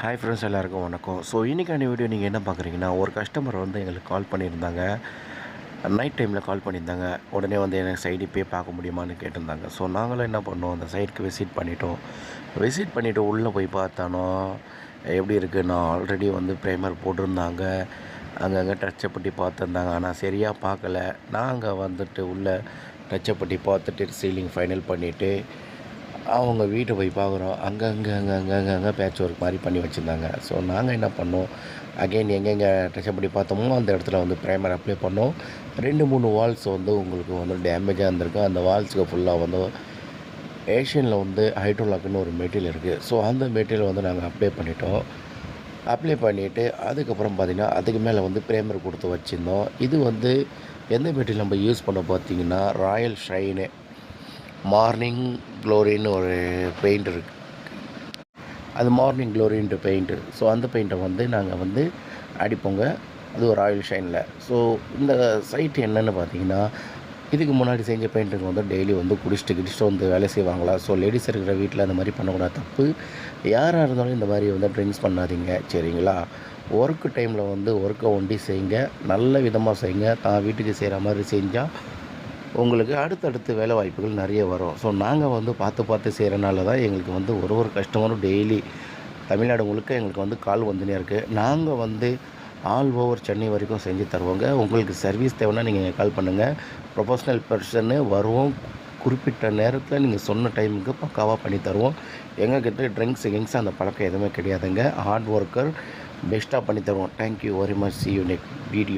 Hi friends, எல்லாருக்கும் வணக்கம். So இன்றைக்கான வீடியோ நீங்கள் என்ன பார்க்குறீங்கன்னா, ஒரு கஸ்டமர் வந்து எங்களுக்கு கால் பண்ணியிருந்தாங்க. நைட் டைமில் கால் பண்ணியிருந்தாங்க. உடனே வந்து எனக்கு சைடு போய் பார்க்க முடியுமான்னு கேட்டிருந்தாங்க. ஸோ நாங்களும் என்ன பண்ணோம், அந்த சைட்டுக்கு விசிட் பண்ணிட்டோம். விசிட் பண்ணிவிட்டு உள்ளே போய் பார்த்தானோ எப்படி இருக்குது, நான் ஆல்ரெடி வந்து ப்ரைமர் போட்டிருந்தாங்க. அங்கங்கே டச்சப் பண்ணி பார்த்துருந்தாங்க. ஆனால் சரியாக பார்க்கல. நாங்கள் வந்துட்டு உள்ளே டச்சப் பண்ணி பார்த்துட்டு சீலிங் ஃபைனல் பண்ணிவிட்டு அவங்க வீட்டை போய் பார்க்குறோம். அங்கங்கே பேட்ச் ஒர்க் மாதிரி பண்ணி வச்சுருந்தாங்க. ஸோ நாங்கள் என்ன பண்ணோம், அகெயின் எங்கெங்கே டச்சப் பண்ணி பார்த்தோமோ அந்த இடத்துல வந்து ப்ரைமர் அப்ளை பண்ணோம். 2-3 வால்ஸ் வந்து உங்களுக்கு வந்து டேமேஜாக இருந்திருக்கு. அந்த வால்ஸுக்கு ஃபுல்லாக வந்து ஏஷியனில் வந்து ஹைட்ரோலாக்குன்னு ஒரு மெட்டீரியல் இருக்குது. ஸோ அந்த மெட்டீரியல் வந்து நாங்கள் அப்ளை பண்ணிட்டோம். அப்ளை பண்ணிவிட்டு அதுக்கப்புறம் பார்த்திங்கன்னா அதுக்கு மேலே வந்து ப்ரைமர் கொடுத்து வச்சுருந்தோம். இது வந்து எந்த மெட்டீரியல் நம்ம யூஸ் பண்ண பார்த்திங்கன்னா, ராயல் ஷைனு மார்னிங் க்ளோரின்னு ஒரு பெயிண்ட் இருக்குது. அது மார்னிங் க்ளோரின்ற பெயிண்ட்டு. ஸோ அந்த பெயிண்ட்டை வந்து நாங்கள் வந்து அடிப்போங்க. அது ஒரு ராயல் ஷைனில். ஸோ இந்த சைட்டு என்னென்னு பார்த்தீங்கன்னா, இதுக்கு முன்னாடி செஞ்ச பெயிண்ட்டுக்கு வந்து டெய்லி வந்து குடிச்சிட்டு வந்து வேலை செய்வாங்களா. ஸோ லேடிஸ் இருக்கிற வீட்டில் அந்த மாதிரி பண்ணக்கூடாது, தப்பு. யாராக இருந்தாலும் இந்த மாதிரி வந்து ட்ரிங்க்ஸ் பண்ணாதீங்க, சரிங்களா. ஒர்க்கு டைமில் வந்து ஒர்க்கை ஒண்டி செய்யுங்க, நல்ல விதமாக செய்யுங்க. தான் வீட்டுக்கு செய்கிற மாதிரி செஞ்சால் உங்களுக்கு அடுத்தடுத்து வேலை வாய்ப்புகள் நிறைய வரும். ஸோ நாங்கள் வந்து பார்த்து செய்கிறனால தான் எங்களுக்கு வந்து ஒரு கஸ்டமரும் டெய்லி தமிழ்நாடு முழுக்க எங்களுக்கு வந்து கால் வந்துனே இருக்குது. நாங்கள் வந்து ஆல் ஓவர் சென்னை வரைக்கும் செஞ்சு தருவோங்க. உங்களுக்கு சர்வீஸ் தேவைன்னா நீங்கள் கால் பண்ணுங்கள். ப்ரொஃபஷ்னல் பர்சன்னு வருவோம். குறிப்பிட்ட நேரத்தில் நீங்கள் சொன்ன டைமுக்கு பக்காவாக பண்ணி தருவோம். எங்கக்கிட்ட ட்ரிங்க்ஸ் அந்த பழக்கம் எதுவுமே கிடையாதுங்க. ஹார்ட் ஒர்க்கர், பெஸ்ட்டாக பண்ணி தருவோம். Thank you very much. C you next video.